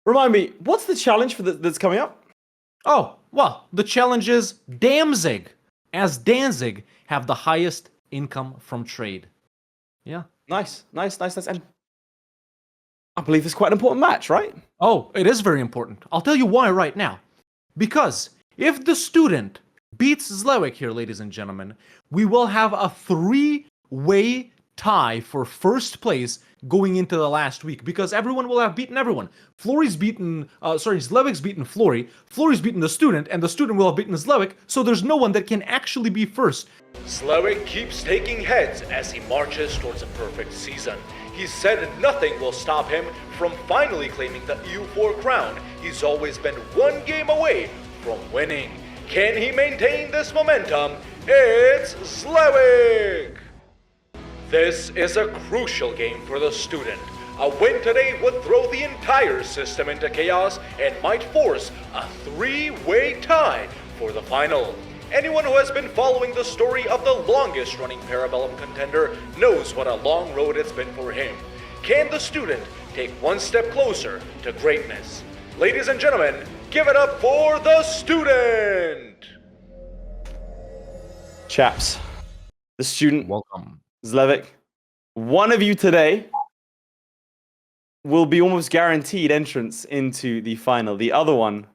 Remind me, what's the challenge for that's coming up? Oh, well, the challenge is Danzig, as Danzig have the highest income from trade. Yeah. Nice. And I believe it's quite an important match, right? Oh, it is very important. I'll tell you why right now. Because if the student beats Zlewikk here, ladies and gentlemen, we will have a 3-way tie for first place going into the last week, because everyone will have beaten everyone. Zlewick's beaten Florry, Florry's beaten the student, and the student will have beaten Zlewikk, so there's no one that can actually be first. Zlewikk keeps taking heads as he marches towards a perfect season. He said nothing will stop him from finally claiming the EU4 crown. He's always been one game away from winning. Can he maintain this momentum? It's Zlewikk! This is a crucial game for the student. A win today would throw the entire system into chaos and might force a 3-way tie for the final. Anyone who has been following the story of the longest running Para Bellum contender knows what a long road it's been for him. Can the student take one step closer to greatness? Ladies and gentlemen, give it up for the student! Chaps, the student, Welcome. Zlewikk, one of you today will be almost guaranteed entrance into the final. The other one,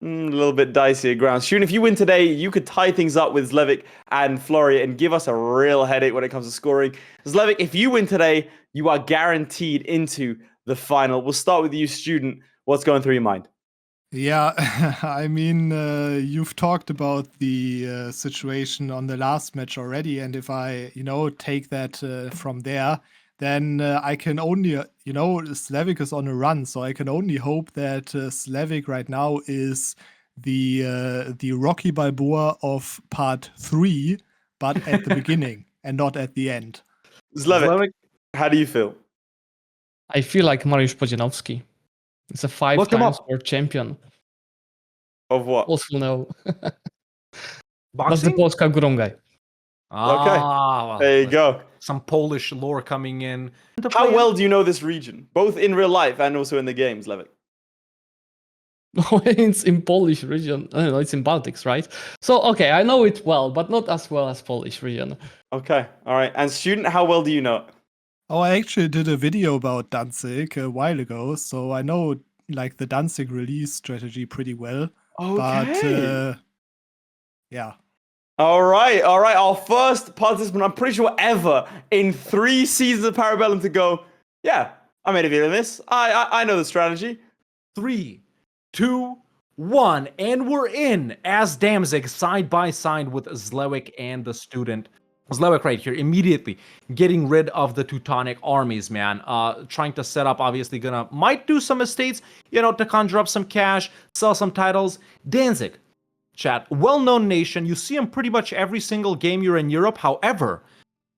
a little bit dicier ground. Student, if you win today, you could tie things up with Zlewikk and Florry and give us a real headache when it comes to scoring. Zlewikk, if you win today, you are guaranteed into the final. We'll start with you, student. What's going through your mind? Yeah, I mean, you've talked about the situation on the last match already, and if I, take that from there, then I can only, Zlewikk is on a run, so I can only hope that Zlewikk right now is the Rocky Balboa of part 3, but at the beginning and not at the end. Zlewikk, how do you feel? I feel like Mariusz Podzianowski. It's a 5 times world champion. Of what? Also no. That's Boxing? the Polska Górą guy. Ah, There you go. Some Polish lore coming in. How well do you know this region, both in real life and also in the games, Zlewikk? It's in Polish region. I don't know, it's in Baltics, right? So, okay, I know it well, but not as well as Polish region. Okay, all right. And student, how well do you know it? Oh, I actually did a video about Danzig a while ago, so I know like the Danzig release strategy pretty well. Okay. But yeah. All right. Our first participant, I'm pretty sure ever, in 3 seasons of Para Bellum to go, yeah, I made a video on this. I know the strategy. 3, 2, 1, and we're in as Danzig side by side with Zlewikk and the student. Zlewikk right here, immediately getting rid of the Teutonic armies, man. Trying to set up, obviously might do some estates, to conjure up some cash, sell some titles. Danzig, chat, well-known nation. You see him pretty much every single game you're in Europe. However,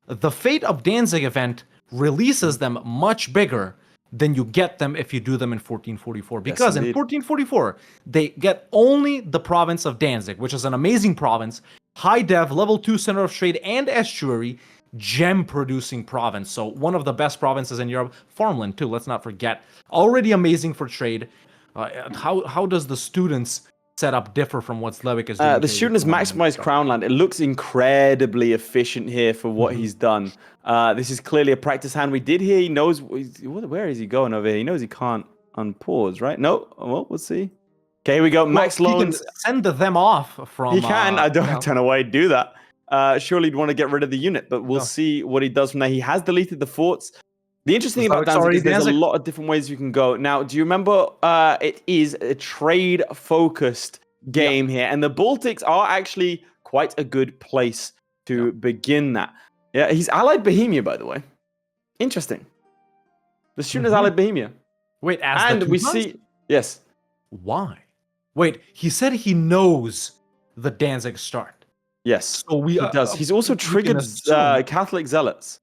the Fate of Danzig event releases them much bigger than you get them if you do them in 1444. Because in 1444, they get only the province of Danzig, which is an amazing province. High dev, level 2 center of trade and estuary, gem producing province. So one of the best provinces in Europe. Farmland too, let's not forget. Already amazing for trade. How does the students setup differ from what Zlewikk is doing? The student has maximized crown land. It looks incredibly efficient here for what he's done. This is clearly a practice hand. We did hear he knows where is he going over here. He knows he can't unpause, right? No, well, we'll see. Okay, here we go. Max loans. He can send them off from. He can. I don't know why he'd do that. Surely he'd want to get rid of the unit, but we'll see what he does from there. He has deleted the forts. The interesting thing about Danzig is there's a lot of different ways you can go. Now, do you remember it is a trade-focused game here, and the Baltics are actually quite a good place to begin that. Yeah, he's allied Bohemia, by the way. Interesting. The student is allied Bohemia. Wait, and we see... Yes. Why? Wait, he said he knows the Danzig start. Yes, so he does. He's also triggered Catholic zealots.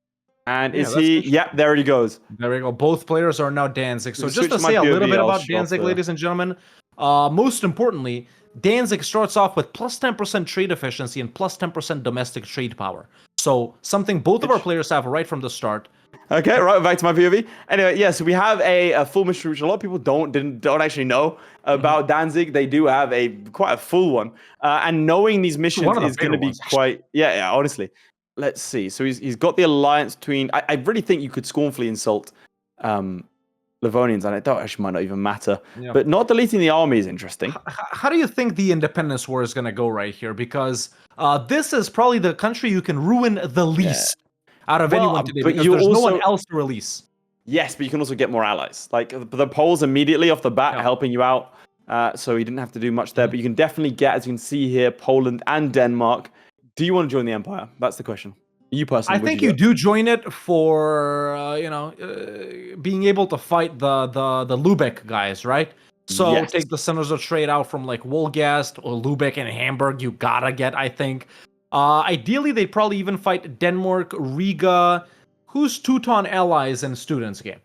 And is he... Yeah, there he goes. There we go. Both players are now Danzig. So just to say a little bit about Danzig, ladies and gentlemen, most importantly, Danzig starts off with plus 10% trade efficiency and plus 10% domestic trade power. So something both of our players have right from the start. Okay, right, back to my POV. Anyway, yeah, so we have a full mystery, which a lot of people don't actually know about Danzig. They do have quite a full one. And knowing these missions is going to be quite... Yeah, honestly. Let's see. So he's got the alliance between... I really think you could scornfully insult Livonians, and it actually might not even matter. Yeah. But not deleting the army is interesting. How do you think the independence war is going to go right here? Because this is probably the country you can ruin the least out of anyone today, because there's no one else to release. Yes, but you can also get more allies. Like the Poles immediately off the bat helping you out. So you didn't have to do much there. But you can definitely get, as you can see here, Poland and Denmark. Do you want to join the Empire? That's the question. You personally, I think you do join it for being able to fight the Lübeck guys, right? So take the centers of trade out from like Wolgast or Lübeck and Hamburg. You gotta get, I think. Ideally, they'd probably even fight Denmark, Riga. Who's Teuton allies in Students game?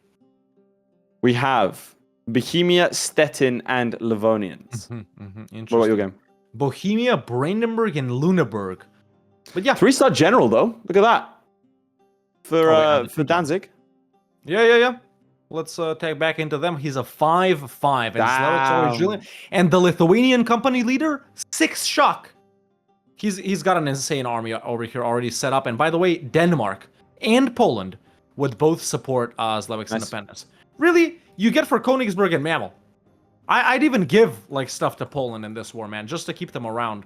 We have Bohemia, Stettin, and Livonians. What about your game? Bohemia, Brandenburg, and Lüneburg. But yeah, 3-star general though. Look at that for Danzig. Yeah. Let's tag back into them. He's a 5-5, and Zlewik's always drilling. And the Lithuanian company leader, 6 shock. He's got an insane army over here already set up. And by the way, Denmark and Poland would both support Zlewik's independence. Really, you get for Königsberg and Mammal. I'd even give like stuff to Poland in this war, man, just to keep them around.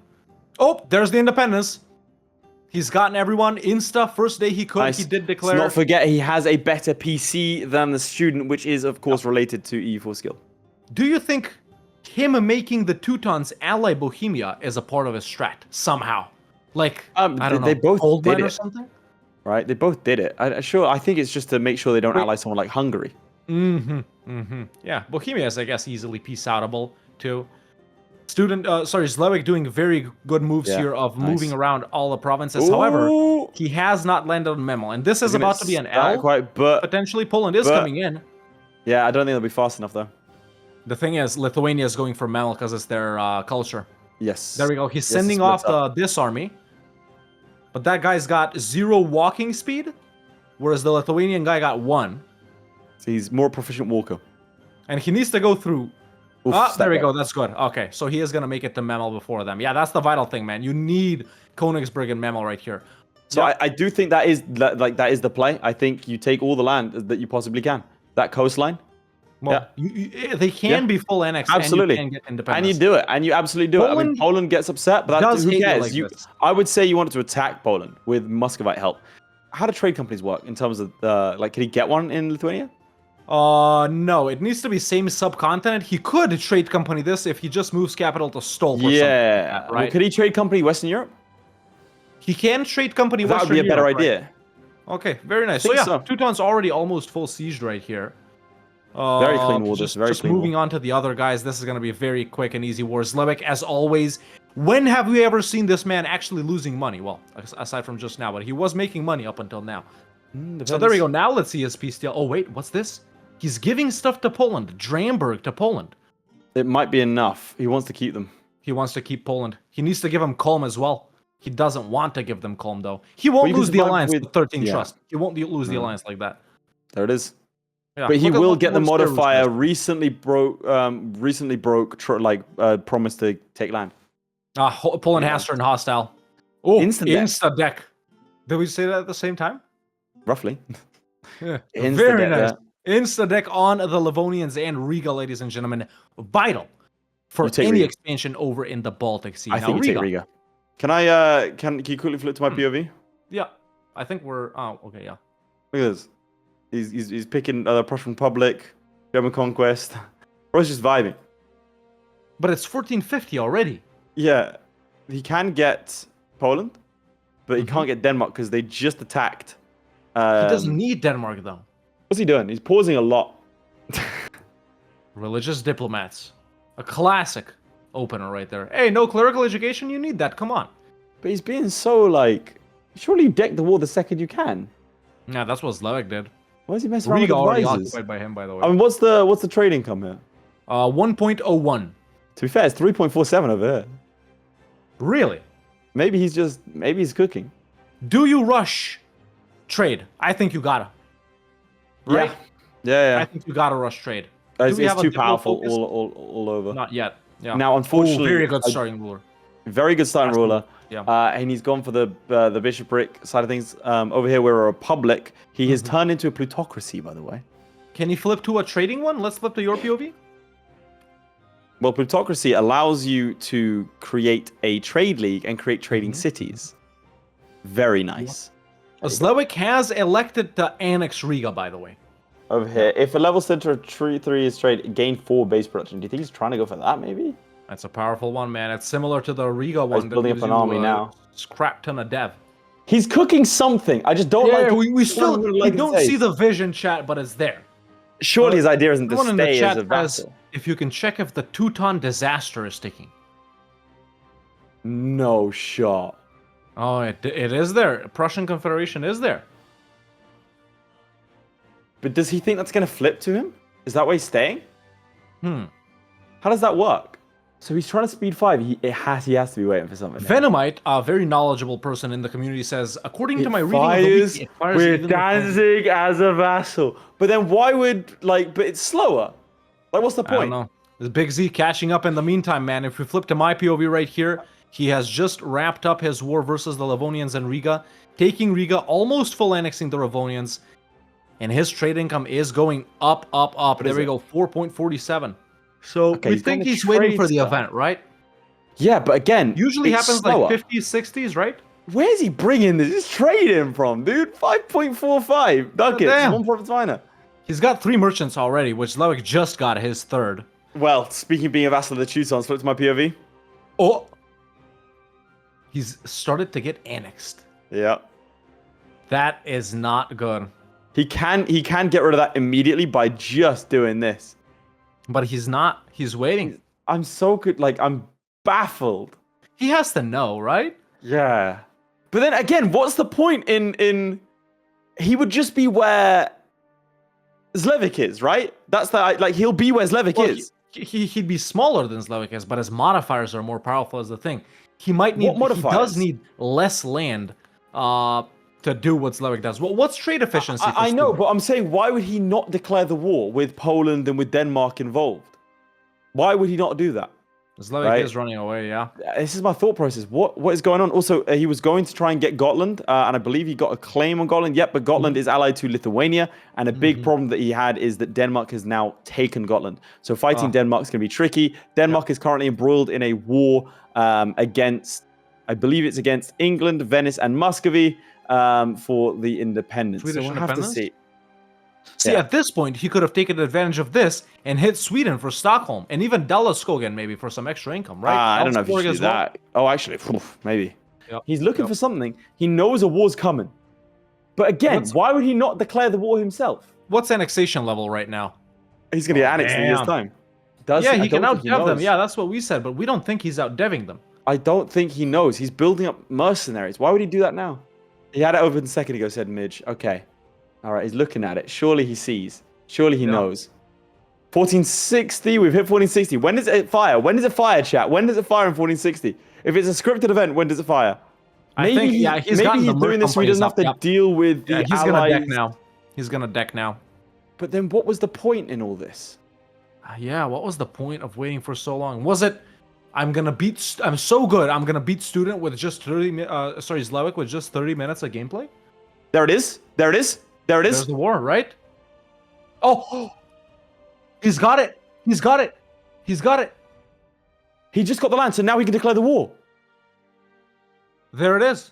Oh, there's the independence. He's gotten everyone insta first day he could. Nice. He did declare. Let's not forget he has a better PC than the student, which is of course related to EU4 skill. Do you think him making the Teutons ally Bohemia is a part of his strat somehow? Like I don't know, they both did it or something. Right? They both did it. I think it's just to make sure they don't ally someone like Hungary. Yeah, Bohemia is, I guess, easily peace outable too. Zlewikk doing very good moves here of moving around all the provinces. Ooh. However, he has not landed on Memel, and this is about to be an L. Potentially, Poland is coming in. Yeah, I don't think they'll be fast enough though. The thing is, Lithuania is going for Memel because it's their culture. Yes. There we go. He's sending off this army, but that guy's got 0 walking speed, whereas the Lithuanian guy got 1. So he's more proficient walker. And he needs to go through. There we go. That's good. Okay, so he is going to make it to Memel before them. Yeah, that's the vital thing, man. You need Königsberg and Memel right here. So I do think that is the play. I think you take all the land that you possibly can. That coastline. Well, they can be full annexed. Absolutely. And you can get independence. And you do it. And you absolutely do it. I mean, Poland gets upset, but who cares? I would say you wanted to attack Poland with Muscovite help. How do trade companies work in terms of, can he get one in Lithuania? No, it needs to be same subcontinent. He could trade company this if he just moves capital to Stol. For right? Well, could he trade company Western Europe? He can trade company Western Europe. That would be a better idea. Right? Okay, very nice. So Teuton's already almost full sieged right here. Very clean war. Just moving on to the other guys. This is going to be a very quick and easy war. Zlewikk, as always. When have we ever seen this man actually losing money? Well, aside from just now, but he was making money up until now. So there we go. Now let's see his peace deal. Oh wait, what's this? He's giving stuff to Poland. Dramberg to Poland. It might be enough. He wants to keep them. He wants to keep Poland. He needs to give them Culm as well. He doesn't want to give them Culm though. He won't lose the alliance with 13 trust. He won't lose the alliance like that. There it is. Yeah, but he will get the modifier. Recently broke. Promise to take land. Poland has turned hostile. Oh, insta deck. Did we say that at the same time? Roughly. Yeah. Very nice. Insta deck on the Livonians and Riga, ladies and gentlemen. Vital for any expansion over in the Baltic Sea. I think you take Riga. Can you quickly flip to my POV? Yeah. I think we're. Oh, okay, yeah. Look at this. He's picking Prussian Republic, German conquest. Bro's just vibing. But it's 1450 already. Yeah, he can get Poland, but he can't get Denmark because they just attacked. He doesn't need Denmark though. What's he doing? He's pausing a lot. Religious diplomats, a classic opener right there. Hey, no clerical education? You need that. Come on. But he's being so surely you deck the war the second you can. Yeah, that's what Zlewikk did. Why is he messing around with already occupied by him, by the way. I mean, what's the trade income here? 1.01. To be fair, it's 3.47 over here. Really? Maybe he's cooking. Do you rush trade? I think you gotta. right? Yeah. I think you gotta rush trade. It's too powerful all over. Not yet. Yeah. Now, unfortunately, very good starting ruler. Very good starting ruler. Yeah. And he's gone for the bishopric side of things. Over here, we're a republic. He has turned into a plutocracy, by the way. Can he flip to a trading one? Let's flip to your POV. Well, plutocracy allows you to create a trade league and create trading cities. Very nice. Zlewikk has elected to annex Riga, by the way. Over here, if a level center 3 is trade, gain 4 base production. Do you think he's trying to go for that, maybe? That's a powerful one, man. It's similar to the Riga one. He's building up an army now. Scrap ton of dev. He's cooking something. I just don't like. We still don't see the vision, chat, but it's there. Surely his idea isn't to Someone in the stay chat as a vassal. if you can check if the Teuton disaster is ticking. No shot. Oh, it is there. Prussian Confederation is there. But does he think that's going to flip to him? Is that why he's staying? How does that work? So he's trying to speed 5. He has to be waiting for something. Venomite, a very knowledgeable person in the community, says, according to my reading of the wiki, it fires with Danzig as a vassal. But then why would, but it's slower. Like, what's the point? I don't know. There's Big Z catching up in the meantime, man. If we flip to my POV right here, he has just wrapped up his war versus the Livonians and Riga, taking Riga, almost full annexing the Livonians, and his trade income is going up. There we go, 4.47. So we think he's waiting for the event, right? Yeah, but again, usually happens slower. like 50s, 60s, right? Where's he bringing this trade in from, dude? 5.45 ducats, one profit finer. He's got 3 merchants already, which Zlewikk just got his 3rd. Well, speaking of being a vassal of the Teutons, flip to my POV. Oh, he's started to get annexed. Yeah, that is not good. He can get rid of that immediately by just doing this. But he's not. He's waiting. I'm so good. I'm baffled. He has to know, right? Yeah. But then again, what's the point in he would just be where Zlewikk is, right? That's he'll be where Zlewikk is. He'd be smaller than Zlewikk is, but his modifiers are more powerful as the thing. He might need. He does need less land to do what Zlewikk does. Well, what's trade efficiency? I know, but I'm saying, why would he not declare the war with Poland and with Denmark involved? Why would he not do that? Zlewikk is running away, yeah. This is my thought process. What is going on? Also, he was going to try and get Gotland, and I believe he got a claim on Gotland. Yep, but Gotland is allied to Lithuania, and a big problem that he had is that Denmark has now taken Gotland. So fighting Denmark is going to be tricky. Denmark is currently embroiled in a war against, I believe it's against England, Venice, and Muscovy. For the independence. Swedish so we'll have to see. See, at this point, he could have taken advantage of this and hit Sweden for Stockholm, and even Dalaskogen maybe for some extra income, right? I don't know if he should do that. Oh, actually, maybe. Yep. He's looking for something. He knows a war's coming. But again, why would he not declare the war himself? What's annexation level right now? He's going to get annexed in a year's time. He can out-dev them. Yeah, that's what we said, but we don't think he's out-deving them. I don't think he knows. He's building up mercenaries. Why would he do that now? He had it open a second ago, said Midge. Okay. All right, he's looking at it. Surely he sees. Surely he knows. 1460, we've hit 1460. When does it fire? When does it fire, chat? When does it fire in 1460? If it's a scripted event, when does it fire? Maybe he's doing this so he doesn't have to deal with the he's allies. Gonna deck now. He's gonna deck now. But then what was the point in all this? What was the point of waiting for so long? Was it... I'm so good. I'm gonna beat Student with just 30. Zlewikk with just 30 minutes of gameplay. There it is. There's the war, right? Oh, he's got it. He just got the land, so now he can declare the war. There it is.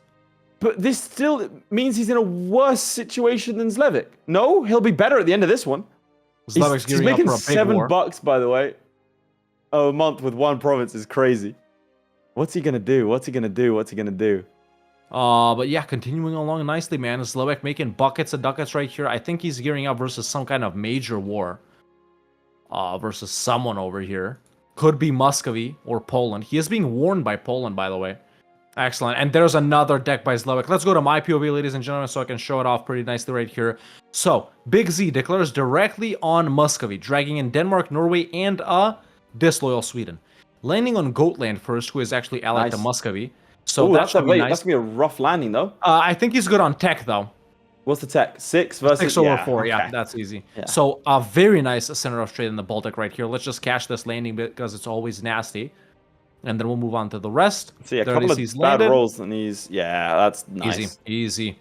But this still means he's in a worse situation than Zlewikk. No, he'll be better at the end of this one. Zlewick's he's making up for a big war. $7, by the way. Oh, a month with one province is crazy. What's he gonna do? But yeah, continuing along nicely, man. Zlewikk making buckets of ducats right here. I think he's gearing up versus some kind of major war. Versus someone over here. Could be Muscovy or Poland. He is being warned by Poland, by the way. Excellent. And there's another deck by Zlewikk. Let's go to my POV, ladies and gentlemen, so I can show it off pretty nicely right here. So, Big Z declares directly on Muscovy, dragging in Denmark, Norway, and disloyal Sweden. Landing on Goatland first, who is actually allied to Muscovy. So that's gonna be nice. That's gonna be a rough landing, though. I think he's good on tech, though. What's the tech? 6 versus 6 over 4. Yeah, okay. that's easy. Yeah. So a very nice center of trade in the Baltic right here. Let's just cash this landing because it's always nasty. And then we'll move on to the rest. See, a There couple it of is, he's bad landed. rolls, and he's that's nice. Easy.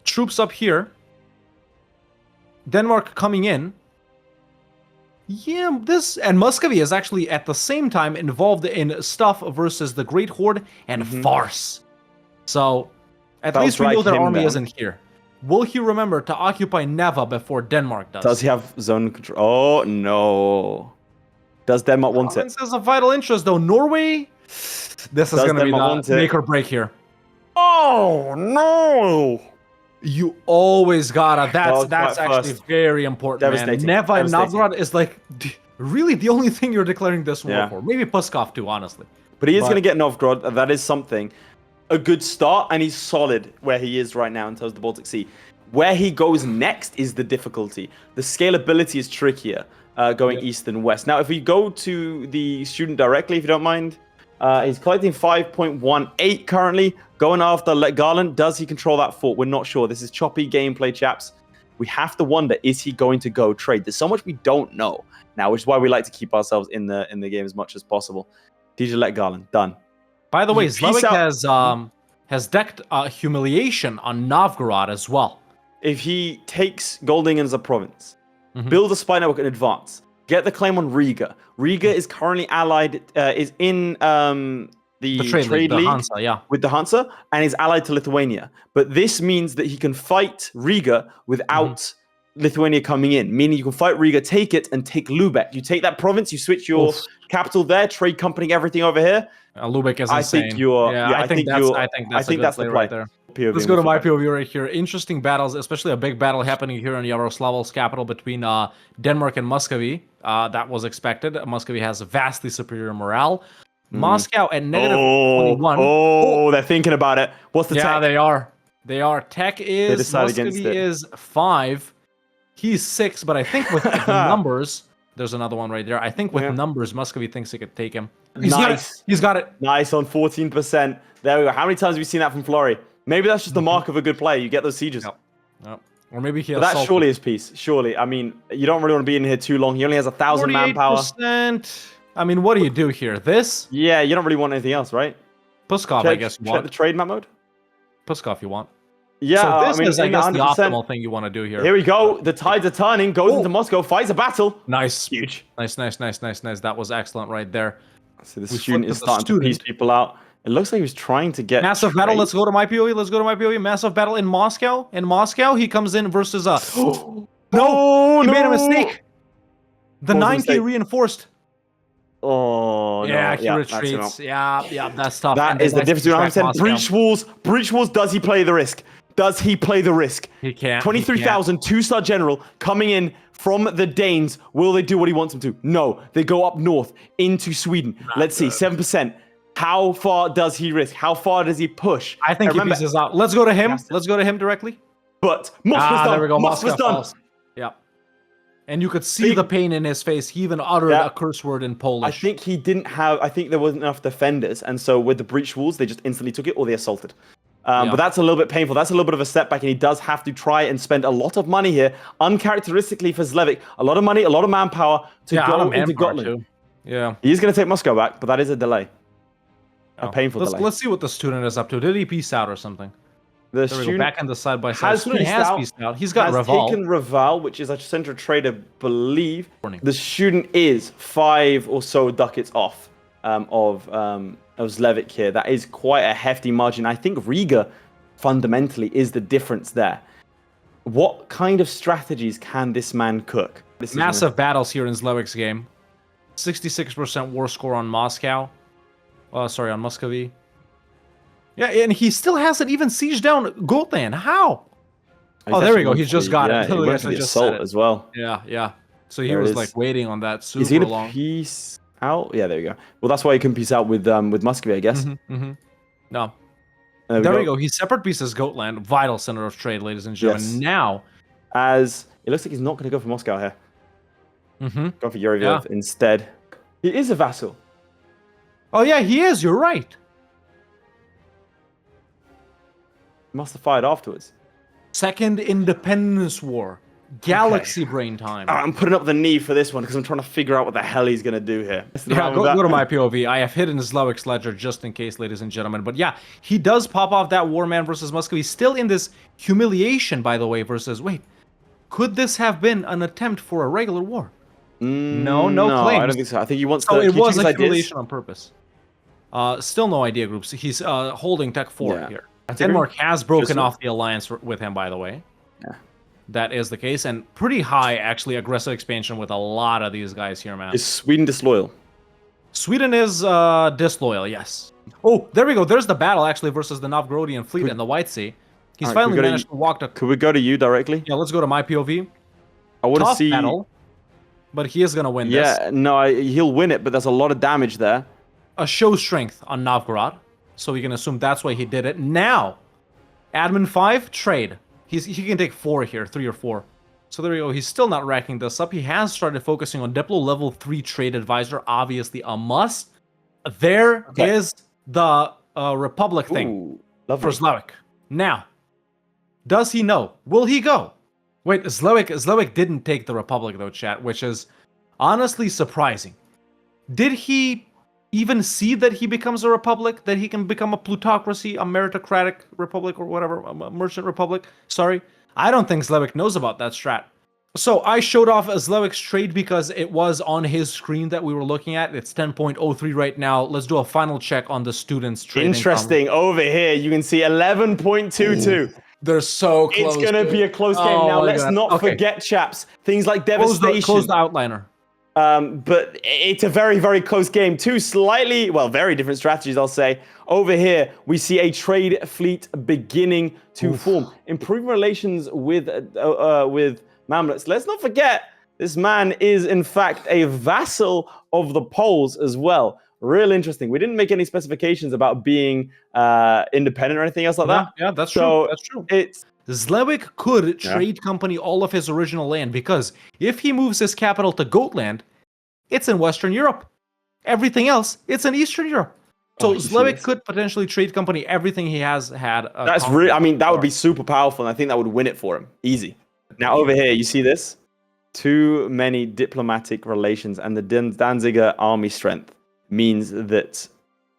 Troops up here. Denmark coming in. Yeah, this and Muscovy is actually at the same time involved in stuff versus the Great Horde and Farce. So at least we know their army isn't here. Will he remember to occupy Neva before Denmark does? Does he have zone control? Oh no. Does Denmark want it? This is a vital interest though. Norway. This is going to be the make or break here. Oh no. You always gotta. That's actually very important, man. Neva and Novgorod is like really the only thing you're declaring this war for. Maybe Puskov too, honestly. But he is going to get Novgorod. That is something. A good start, and he's solid where he is right now in terms of the Baltic Sea. Where he goes next is the difficulty. The scalability is trickier going east and west. Now, if we go to the student directly, if you don't mind, he's collecting 5.18 currently. Going after Garland, does he control that fort? We're not sure. This is choppy gameplay, chaps. We have to wonder, is he going to go trade? There's so much we don't know now, which is why we like to keep ourselves in the game as much as possible. TJ let Garland, done. By the way, Zlewikk has decked Humiliation on Novgorod as well. If he takes Goldingen as a province, build a spy network in advance, get the claim on Riga. Riga is currently allied, is in the trade league Hansa, with the Hansa, and is allied to Lithuania. But this means that he can fight Riga without Lithuania coming in, meaning you can fight Riga, take it, and take Lubeck. You take that province, you switch your capital there, trade company, everything over here. Lubeck is insane. I think that's the play right there. POV. Let's go to my POV right here. Interesting battles, especially a big battle happening here in Yaroslavl's capital between Denmark and Muscovy. That was expected. Muscovy has a vastly superior morale. Moscow at negative 21. Oh, they're thinking about it. What's the tech? Yeah, they are. They are. Tech is Muscovy is 5. He's 6, but I think with the numbers, there's another one right there. I think with numbers, Muscovy thinks he could take him. He's got it. Nice on 14%. There we go. How many times have we seen that from Florry? Maybe that's just the mark of a good player. You get those sieges. Yep. Or maybe he has. But that's surely his piece. Surely. I mean, you don't really want to be in here too long. He only has 1,000 manpower. I mean, what do you do here? This? Yeah, you don't really want anything else, right? Puskov, I guess you want. The trade map mode? Puskov, you want. Yeah, so this is, I guess, the optimal thing you want to do here. Here we go. The tides are turning. Goes into Moscow. Fights a battle. Nice. Huge. Nice. That was excellent right there. So the student is starting to piece people out. It looks like he was trying to get massive battle. Let's go to my POE. Massive battle in Moscow. He comes in versus No, he made a mistake. The 9K reinforced. Oh, yeah, he retreats. Yeah, that's tough. That is the difference between breach walls. Does he play the risk? He can't. 23,000, 2-star general coming in from the Danes. Will they do what he wants them to? No. They go up north into Sweden. Let's see, 7%. How far does he risk? How far does he push? I think he pieces out. Let's go to him. Let's go to him directly. But Moskva's done. There we go. Moskva's done. Yeah. And you could see the pain in his face. He even uttered a curse word in Polish. I think he didn't have... I think there wasn't enough defenders. And so with the breach walls, they just instantly took it or they assaulted. But that's a little bit painful. That's a little bit of a setback. And he does have to try and spend a lot of money here. Uncharacteristically for Zlewikk. A lot of money, a lot of manpower to go into Gotland. Yeah. He's going to take Moscow back, but that is a delay. A painful delay. Let's see what the student is up to. Did he peace out or something? The student back in the side by side. He has peaced out. He's got Raval. Has taken Raval, which is a center trade, I believe. The student is 5 or so ducats off of Zlewikk here. That is quite a hefty margin. I think Riga fundamentally is the difference there. What kind of strategies can this man cook? Massive battles here in Zlewick's game. 66% war score on Moscow. Sorry, on Muscovy. Yeah, and he still hasn't even sieged down Gotland. How? There we go. He's just got it. He went for the assault as well. Yeah. So he was like waiting on that super long. Is he gonna peace out? Yeah, there we go. Well, that's why he can peace out with Muscovy, I guess. No. There we go. He separate pieces Gotland, vital center of trade, ladies and gentlemen. Yes. Now, as it looks like he's not going to go for Moscow here. Go for Yuriyev instead. He is a vassal. Oh yeah, he is. You're right. Must have fired afterwards. Second Independence War. Galaxy brain time. I'm putting up the knee for this one because I'm trying to figure out what the hell he's going to do here. Yeah, go to my POV. I have hidden Zlewick's ledger just in case, ladies and gentlemen. But yeah, he does pop off that Warman versus Muscovy. Still in this humiliation, by the way, versus... Wait, could this have been an attempt for a regular war? No claims. I don't think so. I think he wants to... So it was a humiliation on purpose. Still no idea groups. He's holding Tech 4 here. Denmark has broken off the alliance with him, by the way. Yeah. That is the case, and pretty high, actually, aggressive expansion with a lot of these guys here, man. Is Sweden disloyal? Sweden is disloyal, yes. Oh, there we go. There's the battle, actually, versus the Novgorodian fleet and the White Sea. He's finally managed to walk to... Could we go to you directly? Yeah, let's go to my POV. I want to see... battle, but he is going to win this. Yeah, no, he'll win it, but there's a lot of damage there. A show strength on Novgorod, so we can assume that's why he did it. Now, Admin 5, trade. He can take 4 here, 3 or 4. So there we go. He's still not racking this up. He has started focusing on Diplo level 3 trade advisor, obviously a must. There is the Republic thing for Zlewikk. Now, does he know? Will he go? Wait, Zlewikk didn't take the Republic though, chat, which is honestly surprising. Did he even see that he becomes a republic, that he can become a plutocracy, a meritocratic republic, or whatever, a merchant republic? Sorry, I don't think Zlewikk knows about that strat. So I showed off Zlewick's trade because it was on his screen that we were looking at. It's 10.03 right now. Let's do a final check on the students' trade. Interesting. Over here, you can see 11.22. They're so close. It's going to be a close game. Now, let's not forget, chaps, things like devastation. Close the outliner. But it's a very, very close game. Two slightly, well, very different strategies, I'll say. Over here, we see a trade fleet beginning to form. Improving relations with Mamluks. Let's not forget, this man is, in fact, a vassal of the Poles as well. Real interesting. We didn't make any specifications about being independent or anything else like that. Yeah, that's true. That's true. Zlewikk could trade company all of his original land, because if he moves his capital to Goatland, it's in Western Europe. Everything else, it's in Eastern Europe. So Zlewikk could potentially trade company everything he has had. That's really, I mean, that would be super powerful, and I think that would win it for him. Easy. Now over here, you see this? Too many diplomatic relations, and the Danziger army strength means that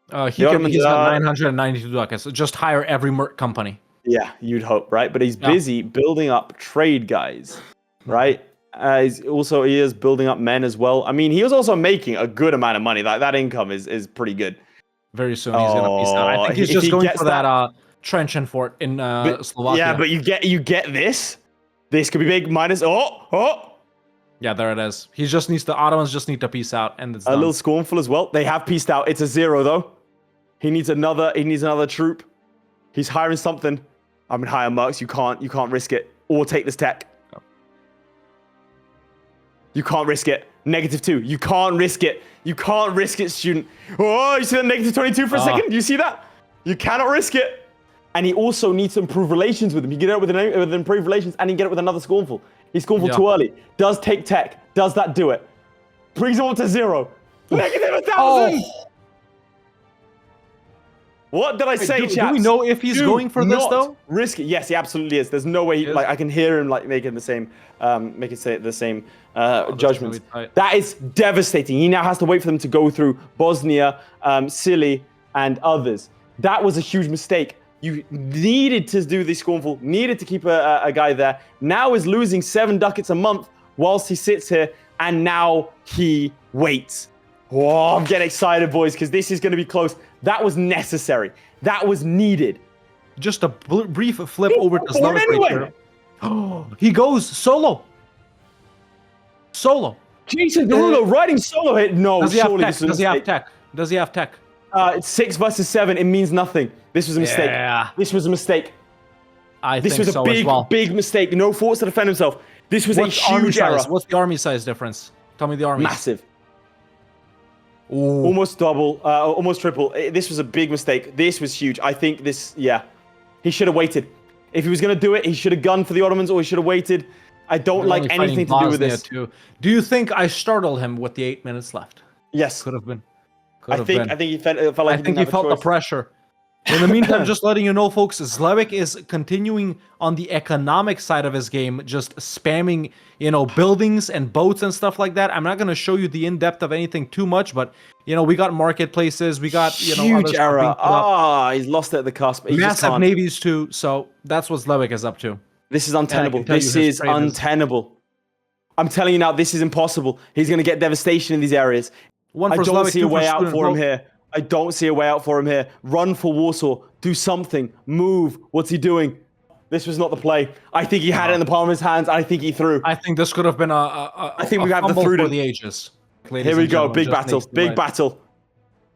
he's got 992 ducats. So just hire every merc company. Yeah, you'd hope, right? But he's busy building up trade guys, right? He is building up men as well. I mean, he was also making a good amount of money. That income is pretty good. Very soon he's gonna piece out. I think he's just going for that trench and fort in Slovakia. Yeah, but you get this. This could be big. Minus Yeah, there it is. The Ottomans just need to peace out, and it's done. Little scornful as well. They have peaced out. It's a 0 though. He needs another troop. He's hiring something. I mean, hire mercs. You can't risk it. Or take this tech. No. You can't risk it. -2. You can't risk it. You can't risk it, student. Oh, you see that -22 for a second? You see that? You cannot risk it. And he also needs to improve relations with him. You get it with improved relations, and you get it with another scornful. He's scornful too early. Does take tech. Does that do it? Brings him up to 0. -1,000. What did I say, chaps? Do we know if he's going for this though? Risk it. Yes, he absolutely is. There's no way. I can hear him making the same, judgments. Really that is devastating. He now has to wait for them to go through Bosnia, Scilly, and others. That was a huge mistake. You needed to do this scornful. Needed to keep a guy there. Now is losing 7 ducats a month whilst he sits here, and now he waits. Oh, I'm getting excited, boys, because this is going to be close. That was necessary. That was needed. Just a brief flip over to Zlewikk right here. Oh, he goes solo. Jason Derulo riding solo hit. No, Does he have tech? It's 6 versus 7. It means nothing. This was a mistake. Yeah. This was a mistake. This was a big mistake. No force to defend himself. This was a huge error. What's the army size difference? Tell me the army. Massive. Ooh. Almost double, almost triple. This was a big mistake. This was huge. I think he should have waited. If he was going to do it, he should have gunned for the Ottomans, or he should have waited. I don't like anything to do with this. Too. Do you think I startled him with the 8 minutes left? Yes. Could have been. I think he felt like he felt the pressure. In the meantime, just letting you know, folks, Zlewikk is continuing on the economic side of his game, just spamming, buildings and boats and stuff like that. I'm not going to show you the in-depth of anything too much, but, we got marketplaces, we got, huge error. He's lost it at the cusp. He massive navies too, so that's what Zlewikk is up to. This is untenable. This is untenable. I'm telling you now, this is impossible. He's going to get devastation in these areas. I don't see a way out for him here. I don't see a way out for him here. Run for Warsaw. Do something. Move. What's he doing? This was not the play. I think he had it in the palm of his hands. I think he threw. I think this could have been I think we have the through for the ages. Here we go. Big battle. Big battle.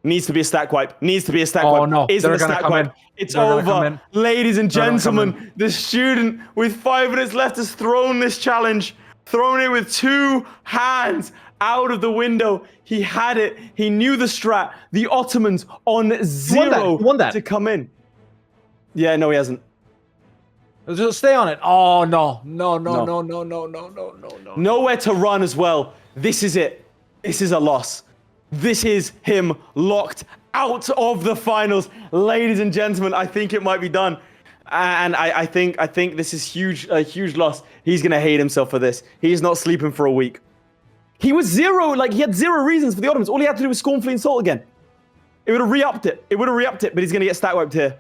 Needs to be a stack wipe. Needs to be a stack wipe. Oh no. Isn't a stack wipe. It's over. Ladies and gentlemen, the student with 5 minutes left has thrown this challenge. Thrown it with 2 hands out of the window. He had it. He knew the strat. The Ottomans on 0 to come in. Yeah, no, he hasn't. Just stay on it. Oh, no. No. Nowhere to run as well. This is it. This is a loss. This is him locked out of the finals. Ladies and gentlemen, I think it might be done. And I think this is a huge loss. He's going to hate himself for this. He's not sleeping for a week. He was 0, he had 0 reasons for the Ottomans. All he had to do was scornfully insult again. It would have re-upped it. But he's going to get stack wiped here.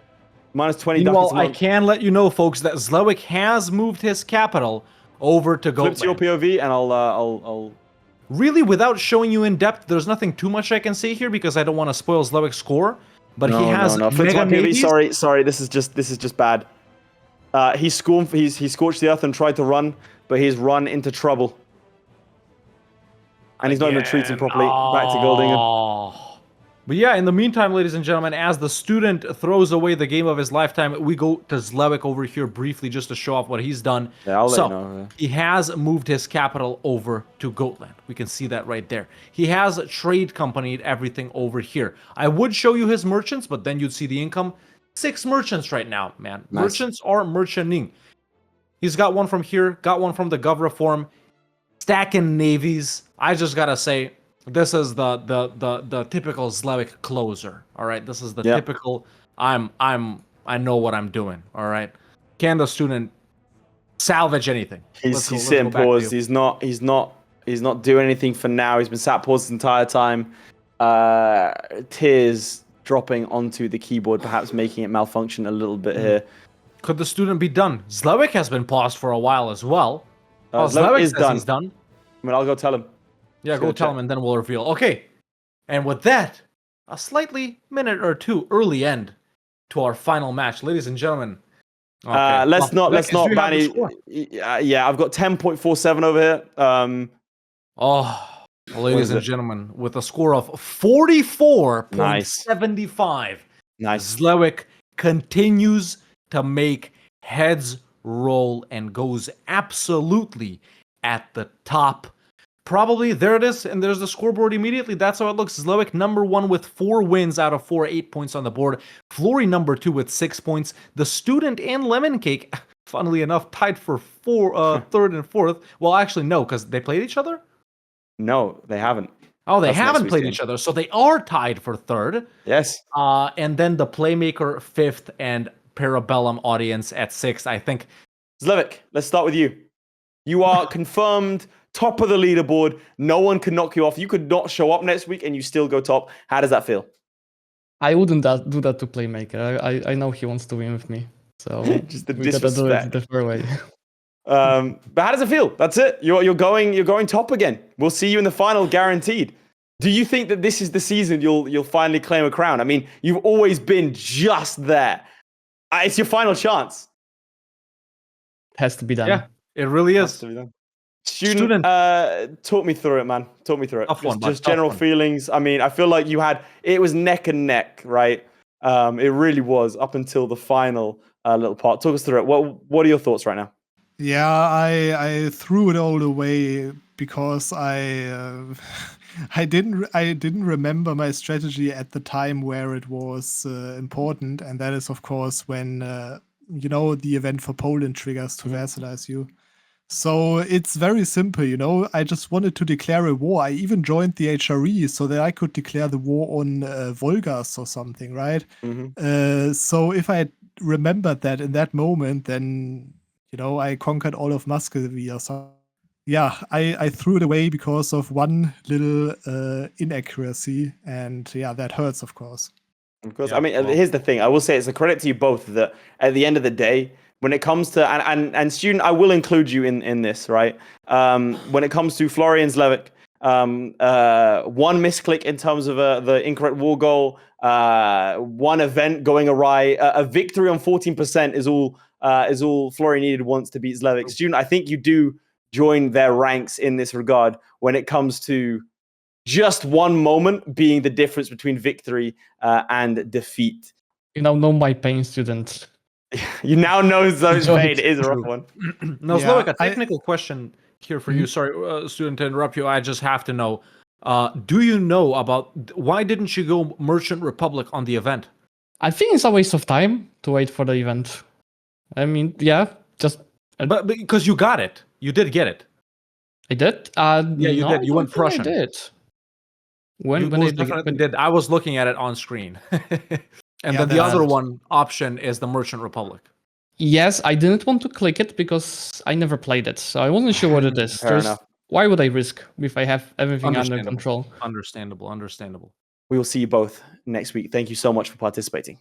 Minus 20 ducats a month. I can let you know, folks, that Zlewikk has moved his capital over to Goatland. Flip to your POV, and I'll... Really, without showing you in depth, there's nothing too much I can say here because I don't want to spoil Zlewick's score. But he has mega navies. Sorry, this is just bad. He scorched the earth and tried to run, but he's run into trouble. And he's not even retreating properly back to Goldingen. But yeah, in the meantime, ladies and gentlemen, as the student throws away the game of his lifetime, we go to Zlewikk over here briefly just to show off what he's done. Yeah, I'll let you know. He has moved his capital over to Goatland. We can see that right there. He has trade companied everything over here. I would show you his merchants, but then you'd see the income. 6 merchants right now, man. Nice. Merchants are merchanting. He's got one from here, got one from the Gov Reform. Stacking navies. I just gotta say, this is the typical Zlewikk closer. All right, this is the typical. I know what I'm doing. All right, can the student salvage anything? He's sitting paused. He's not doing anything for now. He's been sat paused this entire time. Tears dropping onto the keyboard, perhaps making it malfunction a little bit here. Could the student be done? Zlewikk has been paused for a while as well. Zlewikk is done. He's done. I mean, I'll go tell him. Yeah, go tell him, and then we'll reveal. Okay, and with that, a slightly minute or 2 early end to our final match, ladies and gentlemen. Okay. Let's not Manny. Yeah, I've got 10.47 over here. Ladies and gentlemen, with a score of 44.75, nice. Zlewikk continues to make heads roll and goes absolutely at the top. Probably, there it is, and there's the scoreboard immediately. That's how it looks. Zlewikk number 1 with 4 wins out of 4, 8 points on the board. Florry number 2 with 6 points. The Student and Lemoncake, funnily enough, tied for 3rd and 4th. Well, actually, no, because they played each other? No, they haven't. Oh, they haven't played each other, so they are tied for 3rd. Yes. And then the Playmaker 5th and Para Bellum audience at 6th, I think. Zlewikk, let's start with you. You are confirmed top of the leaderboard. No one can knock you off. You could not show up next week and you still go top. How does that feel? I wouldn't do that to Playmaker. I know he wants to win with me. So just the disrespect. We gotta do it the fair way. But how does it feel? That's it. You're going top again. We'll see you in the final, guaranteed. Do you think that this is the season you'll finally claim a crown? I mean, you've always been just there. It's your final chance. Has to be done. Yeah, it really is. Has to be done. Student, talk me through it, man. Talk me through it. Just general feelings. I mean, I feel like it was neck and neck, right? It really was up until the final little part. Talk us through it. What are your thoughts right now? Yeah, I threw it all away because I didn't remember my strategy at the time where it was important, and that is of course when the event for Poland triggers to vassalize you. So it's very simple, you know. I just wanted to declare a war. I even joined the HRE so that I could declare the war on Volgas or something, right? So if I remembered that in that moment, then, you know, I conquered all of Muscovy or something. Yeah, I threw it away because of one little inaccuracy, and yeah, that hurts, of course. Of course. Yeah, I mean, well- here's the thing. I will say it's a credit to you both that at the end of the day, when it comes to and Student, I will include you in this, right? When it comes to Florry and Zlewikk, one misclick in terms of the incorrect war goal, one event going awry, a victory on 14% is all Florry needed once to beat Zlewikk. Student, I think you do join their ranks in this regard when it comes to just one moment being the difference between victory and defeat. You now know my pain, Student. You now know Zoe's Enjoy pain it. is a rough True. one. No, Yeah, Zlewikk, a I- technical question here for you. Sorry, Student, to interrupt you. I just have to know. Do you know about why didn't you go Merchant Republic on the event? I think it's a waste of time to wait for the event. I mean, yeah, just But because you got it, you did get it. I did. Yeah, you no, did. You I went don't think Prussian. I did. You When most I definitely did. I was looking at it on screen. And Yeah, then the that's other it. one option is the Merchant Republic. Yes, I didn't want to click it because I never played it, so I wasn't sure what it is. Fair enough. Why would I risk if I have everything under Understandable. control? Understandable. We will see you both next week. Thank you so much for participating.